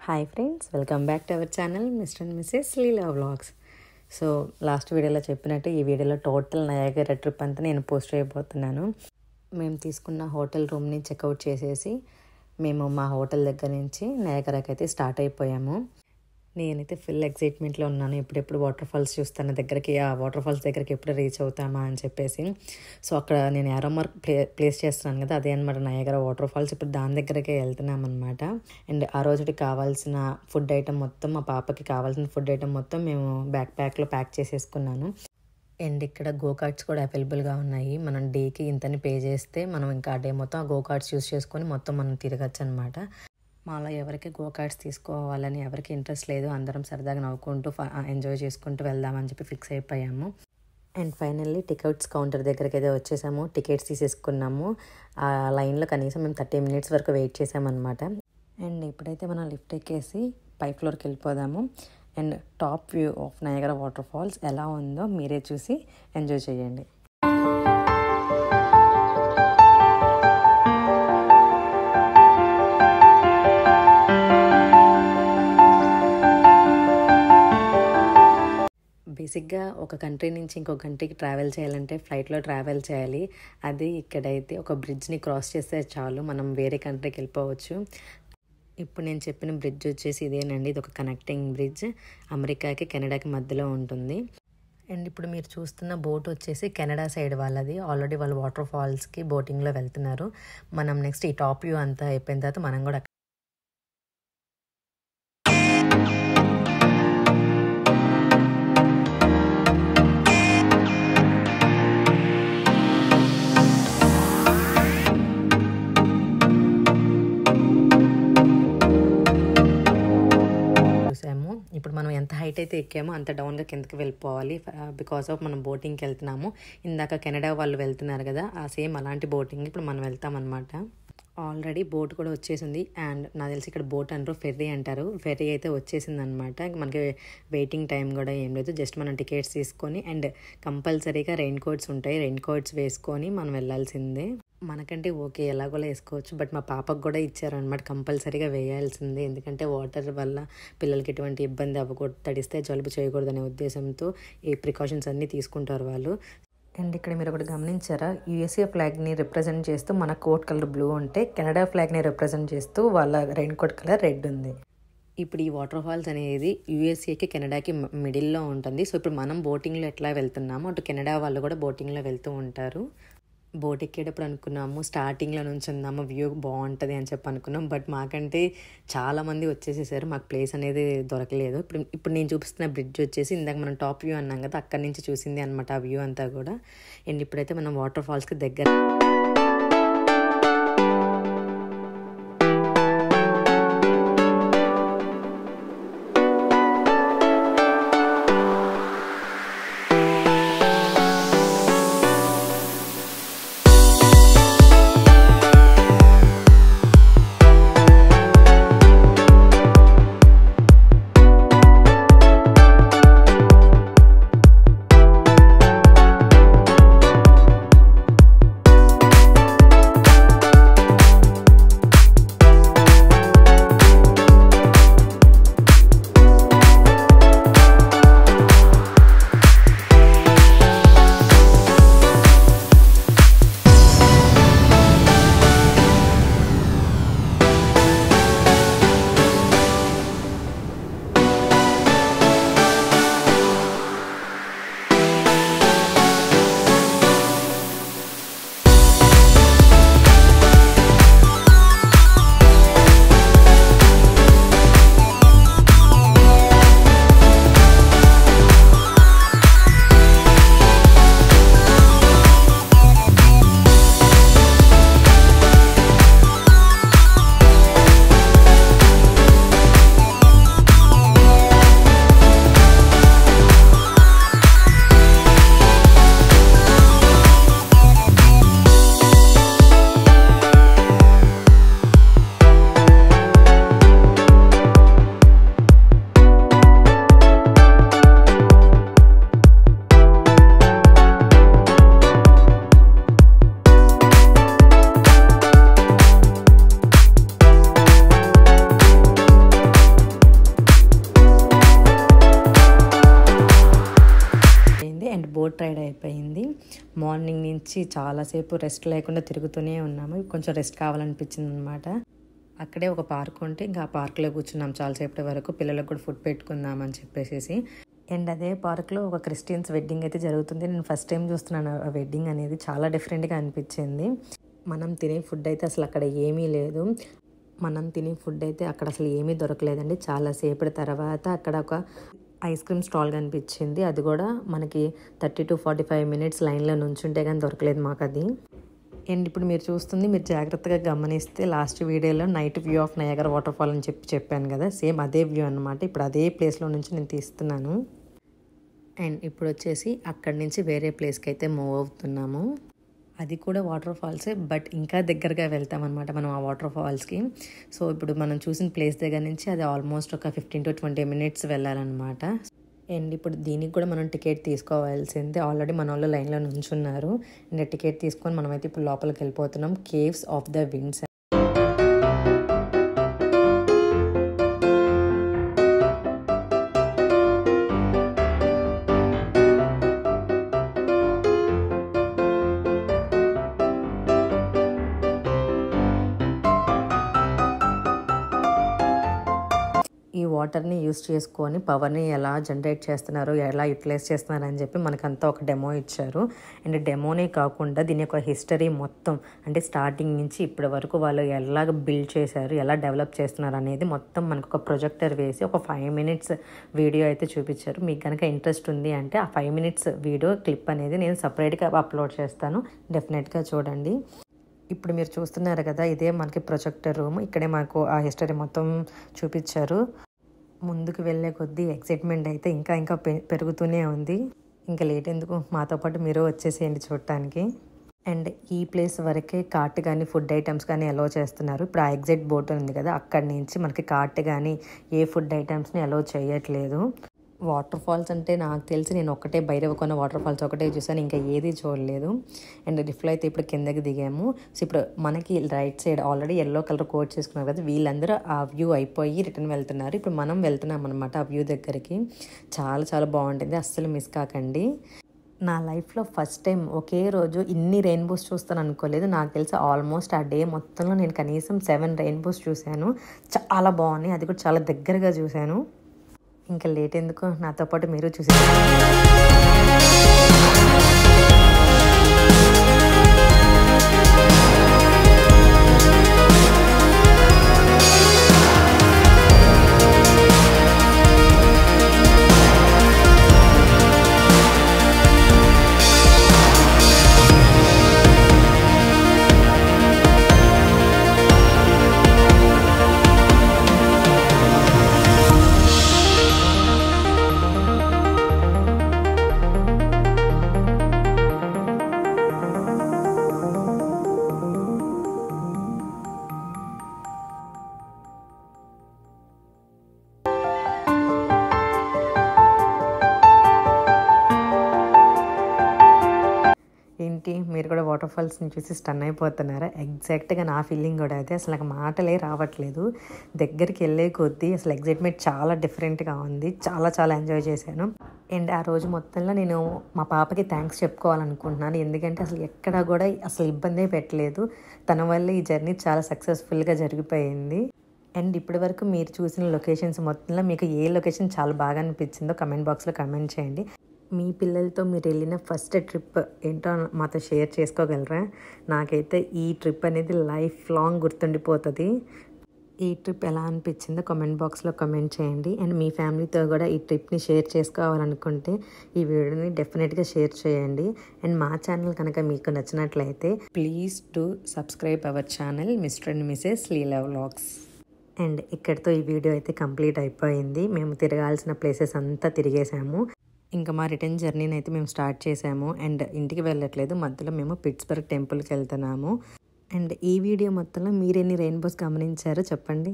Hi friends, welcome back to our channel mister and Mrs Leela vlogs. So last వీడియోలో చెప్పినట్టు ఈ వీడియోలో total Niagara trip అంతా నేను పోస్ట్ చేయబోతున్నాను. మేము తీసుకున్న హోటల్ రూమ్ని చెక్అవుట్ చేసేసి మేము మా హోటల్ దగ్గర నుంచి నయాగరాకి అయితే స్టార్ట్ అయిపోయాము. నేనైతే ఫుల్ ఎక్సైట్మెంట్లో ఉన్నాను. ఎప్పుడెప్పుడు వాటర్ ఫాల్స్ చూస్తాను దగ్గరికి, ఆ వాటర్ ఫాల్స్ దగ్గరికి ఎప్పుడు రీచ్ అవుతామా అని చెప్పేసి. సో అక్కడ నేను ఏరో మార్క్ ప్లేస్ చేస్తున్నాను కదా, అదే అనమాట నయాగరా వాటర్ ఫాల్స్. ఇప్పుడు దాని దగ్గరకే వెళ్తున్నాం అనమాట. అండ్ ఆ రోజుకి కావాల్సిన ఫుడ్ ఐటమ్ మొత్తం, మా పాపకి కావాల్సిన ఫుడ్ ఐటమ్ మొత్తం మేము బ్యాక్ ప్యాక్లో ప్యాక్ చేసేసుకున్నాను. అండ్ ఇక్కడ గో కార్ట్స్ కూడా అవైలబుల్గా ఉన్నాయి. మనం డేకి ఇంతని పే చేస్తే మనం ఇంకా ఆ డే మొత్తం ఆ గో కార్ట్స్ యూస్ చేసుకొని మొత్తం మనం తిరగచ్చు అనమాట. మాలో ఎవరికి గో కార్ట్స్ తీసుకోవాలని ఎవరికి ఇంట్రెస్ట్ లేదు. అందరం సరదాగా నవ్వుకుంటూ ఎంజాయ్ చేసుకుంటూ వెళ్దామని చెప్పి ఫిక్స్ అయిపోయాము. అండ్ ఫైనల్లీ టికెట్స్ కౌంటర్ దగ్గరికి అయితే వచ్చేసాము. టికెట్స్ తీసేసుకున్నాము. ఆ లైన్లో కనీసం మేము 30 minutes వరకు వెయిట్ చేసామన్నమాట. అండ్ ఇప్పుడైతే మనం లిఫ్ట్ ఎక్కేసి పై ఫ్లోర్కి వెళ్ళిపోదాము. And top view of Niagara waterfalls ఎలా ఉందో మీరే చూసి ఎంజాయ్ చేయండి. బేసిక్గా ఒక కంట్రీ నుంచి ఇంకో కంట్రీకి ట్రావెల్ చేయాలంటే ఫ్లైట్లో ట్రావెల్ చేయాలి. అది ఇక్కడైతే ఒక బ్రిడ్జ్ని క్రాస్ చేస్తే చాలు, మనం వేరే కంట్రీకి వెళ్ళిపోవచ్చు. ఇప్పుడు నేను చెప్పిన బ్రిడ్జ్ వచ్చేసి ఇదేనండి. ఇది ఒక కనెక్టింగ్ బ్రిడ్జ్, అమెరికాకి కెనడాకి మధ్యలో ఉంటుంది. అండ్ ఇప్పుడు మీరు చూస్తున్న బోట్ వచ్చేసి కెనడా సైడ్ వాళ్ళది. ఆల్రెడీ వాళ్ళు వాటర్ ఫాల్స్కి బోటింగ్లో వెళ్తున్నారు. మనం నెక్స్ట్ ఈ టాప్ వ్యూ అంతా అయిపోయిన తర్వాత మనం కూడా చూసాము. ఇప్పుడు మనం ఎంత హైట్ అయితే ఎక్కామో అంత డౌన్గా కిందకి వెళ్ళిపోవాలి. బికాస్ ఆఫ్ మనం బోటింగ్కి వెళ్తున్నాము. ఇందాక కెనడా వాళ్ళు వెళ్తున్నారు కదా, ఆ సేమ్ అలాంటి బోటింగ్ ఇప్పుడు మనం వెళ్తామన్నమాట. ఆల్రెడీ బోట్ కూడా వచ్చేసింది. అండ్ నాకు తెలిసి ఇక్కడ బోట్ అంటారు, ఫెర్రీ అంటారు. ఫెర్రీ అయితే వచ్చేసింది అనమాట. మనకి వెయిటింగ్ టైం కూడా ఏం లేదు. జస్ట్ మనం టికెట్స్ తీసుకొని అండ్ కంపల్సరీగా రెయిన్ కోట్స్ ఉంటాయి, రెయిన్ కోట్స్ వేసుకొని మనం వెళ్ళాల్సిందే. మనకంటే ఓకే ఎలాగోలా వేసుకోవచ్చు, బట్ మా పాపకు కూడా ఇచ్చారనమాట, కంపల్సరీగా వేయాల్సిందే. ఎందుకంటే వాటర్ వల్ల పిల్లలకి ఎటువంటి ఇబ్బంది అవ్వకూడదు, తడిస్తే జలుబు చేయకూడదనే ఉద్దేశంతో ఈ ప్రికాషన్స్ అన్నీ తీసుకుంటారు వాళ్ళు. అండ్ ఇక్కడ మీరు ఒకటి గమనించారా, యూఎస్ఏ ఫ్లాగ్ని రిప్రజెంట్ చేస్తూ మన కోట్ కలర్ బ్లూ ఉంటే, కెనడా ఫ్లాగ్ని రిప్రజెంట్ చేస్తూ వాళ్ళ రెయిన్ కోట్ కలర్ రెడ్ ఉంది. ఇప్పుడు ఈ వాటర్ ఫాల్స్ అనేది యూఎస్ఏకి కెనడాకి మిడిల్లో ఉంటుంది. సో ఇప్పుడు మనం బోటింగ్లో ఎట్లా వెళ్తున్నామో అటు కెనడా వాళ్ళు కూడా బోటింగ్లో వెళ్తూ ఉంటారు. బోట్ ఎక్కేటప్పుడు అనుకున్నాము స్టార్టింగ్లో నుంచి ఉందాము, వ్యూ బాగుంటుంది అని చెప్పి అనుకున్నాం. బట్ మాకంటే చాలామంది వచ్చేసేసారు, మాకు ప్లేస్ అనేది దొరకలేదు. ఇప్పుడు నేను చూపిస్తున్న బ్రిడ్జ్ వచ్చేసి ఇందాక మనం టాప్ వ్యూ అన్నాం కదా, అక్కడి నుంచి చూసింది అనమాట ఆ వ్యూ అంతా కూడా. అండ్ ఇప్పుడైతే మనం వాటర్ ఫాల్స్కి దగ్గర బోట్ రైడ్ అయిపోయింది. మార్నింగ్ నుంచి చాలాసేపు రెస్ట్ లేకుండా తిరుగుతూనే ఉన్నాము. కొంచెం రెస్ట్ కావాలనిపించింది అనమాట. అక్కడే ఒక పార్క్ ఉంటే ఇంకా ఆ పార్క్లో కూర్చున్నాం చాలాసేపటి వరకు. పిల్లలకు కూడా ఫుడ్ పెట్టుకుందామని చెప్పేసి. అండ్ అదే పార్క్లో ఒక క్రిస్టియన్స్ వెడ్డింగ్ అయితే జరుగుతుంది. నేను ఫస్ట్ టైం చూస్తున్నాను ఆ వెడ్డింగ్ అనేది. చాలా డిఫరెంట్గా అనిపించింది. మనం తినే ఫుడ్ అయితే అసలు అక్కడ ఏమీ లేదు. మనం తినే ఫుడ్ అయితే అక్కడ అసలు ఏమీ దొరకలేదండి. చాలాసేపటి తర్వాత అక్కడ ఒక ఐస్ క్రీమ్ స్టాల్ కనిపించింది. అది కూడా మనకి 30 to 45 minutes లైన్లో నుంచుంటే కానీ దొరకలేదు మాకు అది. అండ్ ఇప్పుడు మీరు చూస్తుంది, మీరు జాగ్రత్తగా గమనిస్తే లాస్ట్ వీడియోలో night view of Niagara water fall అని చెప్పాను కదా, సేమ్ అదే వ్యూ అనమాట. ఇప్పుడు అదే ప్లేస్లో నుంచి నేను తీస్తున్నాను. అండ్ ఇప్పుడు వచ్చేసి అక్కడి నుంచి వేరే ప్లేస్కి అయితే మూవ్ అవుతున్నాము. అది కూడా వాటర్ ఫాల్సే, బట్ ఇంకా దగ్గరగా వెళ్తామన్నమాట మనం ఆ వాటర్ ఫాల్స్కి. సో ఇప్పుడు మనం చూసిన ప్లేస్ దగ్గర నుంచి అది ఆల్మోస్ట్ ఒక 15 to 20 minutes వెళ్ళాలన్నమాట. అండ్ ఇప్పుడు దీనికి కూడా మనం టికెట్ తీసుకోవాల్సిందే. ఆల్రెడీ మన వాళ్ళు లైన్లో నుంచున్నారు. అండ్ టికెట్ తీసుకొని మనమైతే ఇప్పుడు లోపలికి వెళ్ళిపోతున్నాం. Caves of the winds. ఈ వాటర్ని యూస్ చేసుకొని పవర్ని ఎలా జనరేట్ చేస్తున్నారు, ఎలా యూటిలైజ్ చేస్తున్నారు అని చెప్పి మనకంతా ఒక డెమో ఇచ్చారు. అండ్ డెమోనే కాకుండా దీని యొక్క హిస్టరీ మొత్తం, అంటే స్టార్టింగ్ నుంచి ఇప్పటి వరకు వాళ్ళు ఎలాగ బిల్డ్ చేశారు, ఎలా డెవలప్ చేస్తున్నారు అనేది మొత్తం మనకు ఒక ప్రొజెక్టర్ వేసి ఒక 5 minutes వీడియో అయితే చూపించారు. మీకు కనుక ఇంట్రెస్ట్ ఉంది అంటే ఆ 5 minutes వీడియో క్లిప్ అనేది నేను సపరేట్గా అప్లోడ్ చేస్తాను, డెఫినెట్గా చూడండి. ఇప్పుడు మీరు చూస్తున్నారు కదా, ఇదే మనకి ప్రొజెక్టర్ రూమ్. ఇక్కడే మాకు ఆ హిస్టరీ మొత్తం చూపించారు. ముందుకు వెళ్ళే కొద్దీ ఎక్సైట్మెంట్ అయితే ఇంకా పెరుగుతూనే ఉంది. ఇంకా లేట్ ఎందుకు, మాతో పాటు మీరు వచ్చేసేయండి చూడటానికి. అండ్ ఈ ప్లేస్ వరకే కార్ట్ కానీ ఫుడ్ ఐటమ్స్ కానీ అలో చేస్తున్నారు. ఇప్పుడు ఆ ఎగ్జిట్ బోర్డు ఉంది కదా, అక్కడి నుంచి మనకి కార్ట్ కానీ ఏ ఫుడ్ ఐటమ్స్ని అలో చేయట్లేదు. వాటర్ ఫాల్స్ అంటే నాకు తెలిసి నేను ఒక్కటే భైరవకొండ వాటర్ ఫాల్స్ ఒకటే చూసాను, ఇంకా ఏది చూడలేదు. అండ్ లిఫ్ట్లో అయితే ఇప్పుడు కిందకి దిగాము. సో ఇప్పుడు మనకి right side already yellow colour coat చేసుకున్నారు కదా, వీళ్ళందరూ ఆ వ్యూ అయిపోయి రిటర్న్ వెళ్తున్నారు. ఇప్పుడు మనం వెళ్తున్నాం అనమాట ఆ వ్యూ దగ్గరికి. చాలా చాలా బాగుంటుంది, అస్సలు మిస్ కాకండి. నా లైఫ్లో ఫస్ట్ టైం ఒకే రోజు ఇన్ని రెయిన్బోస్ చూస్తాను అనుకోలేదు. నాకు తెలిసి ఆల్మోస్ట్ ఆ డే మొత్తంలో నేను కనీసం 7 రెయిన్బోస్ చూశాను. చాలా బాగున్నాయి, అది కూడా చాలా దగ్గరగా చూశాను. ఇంకా లేట్ ఎందుకు, నాతో పాటు మీరు చూసేయండి. ఏంటి మీరు కూడా వాటర్ ఫాల్స్ని చూసి స్టన్ అయిపోతున్నారా? ఎగ్జాక్ట్గా నా ఫీలింగ్ కూడా అదే. అసలు నాకు మాటలే రావట్లేదు. దగ్గరికి వెళ్ళే కొద్దీ అసలు ఎగ్జైట్మెంట్ చాలా డిఫరెంట్గా ఉంది. చాలా చాలా ఎంజాయ్ చేశాను. అండ్ ఆ రోజు మొత్తంలో నేను మా పాపకి థ్యాంక్స్ చెప్పుకోవాలనుకుంటున్నాను. ఎందుకంటే అసలు ఎక్కడా కూడా అసలు ఇబ్బందే పెట్టలేదు. తన వల్ల ఈ జర్నీ చాలా సక్సెస్ఫుల్గా జరిగిపోయింది. అండ్ ఇప్పటి వరకు మీరు చూసిన లొకేషన్స్ మొత్తంలో మీకు ఏ లొకేషన్ చాలా బాగా అనిపించిందో కమెంట్ బాక్స్లో కమెంట్ చేయండి. మీ పిల్లలతో మీరు వెళ్ళిన ఫస్ట్ ట్రిప్ ఏంటో మాతో షేర్ చేసుకోగలరా? నాకైతే ఈ ట్రిప్ అనేది లైఫ్ లాంగ్ గుర్తుండిపోతుంది. ఈ ట్రిప్ ఎలా అనిపించిందో కామెంట్ బాక్స్లో కామెంట్ చేయండి. అండ్ మీ ఫ్యామిలీతో కూడా ఈ ట్రిప్ని షేర్ చేసుకోవాలనుకుంటే ఈ వీడియోని డెఫినెట్గా షేర్ చేయండి. అండ్ మా ఛానల్ కనుక మీకు నచ్చినట్లయితే please do subscribe our channel mister and Mrs Leela vlogs. And ఇక్కడితో ఈ వీడియో అయితే కంప్లీట్ అయిపోయింది. మేము తిరగాల్సిన ప్లేసెస్ అంతా తిరిగేసాము. ఇంకా మా రిటర్న్ జర్నీని అయితే మేము స్టార్ట్ చేసాము. అండ్ ఇంటికి వెళ్ళట్లేదు, మధ్యలో మేము పిట్స్బర్గ్ టెంపుల్కి వెళ్తున్నాము. అండ్ ఈ వీడియో మొత్తంలో మీరు ఎన్ని రెయిన్బోస్ గమనించారో చెప్పండి.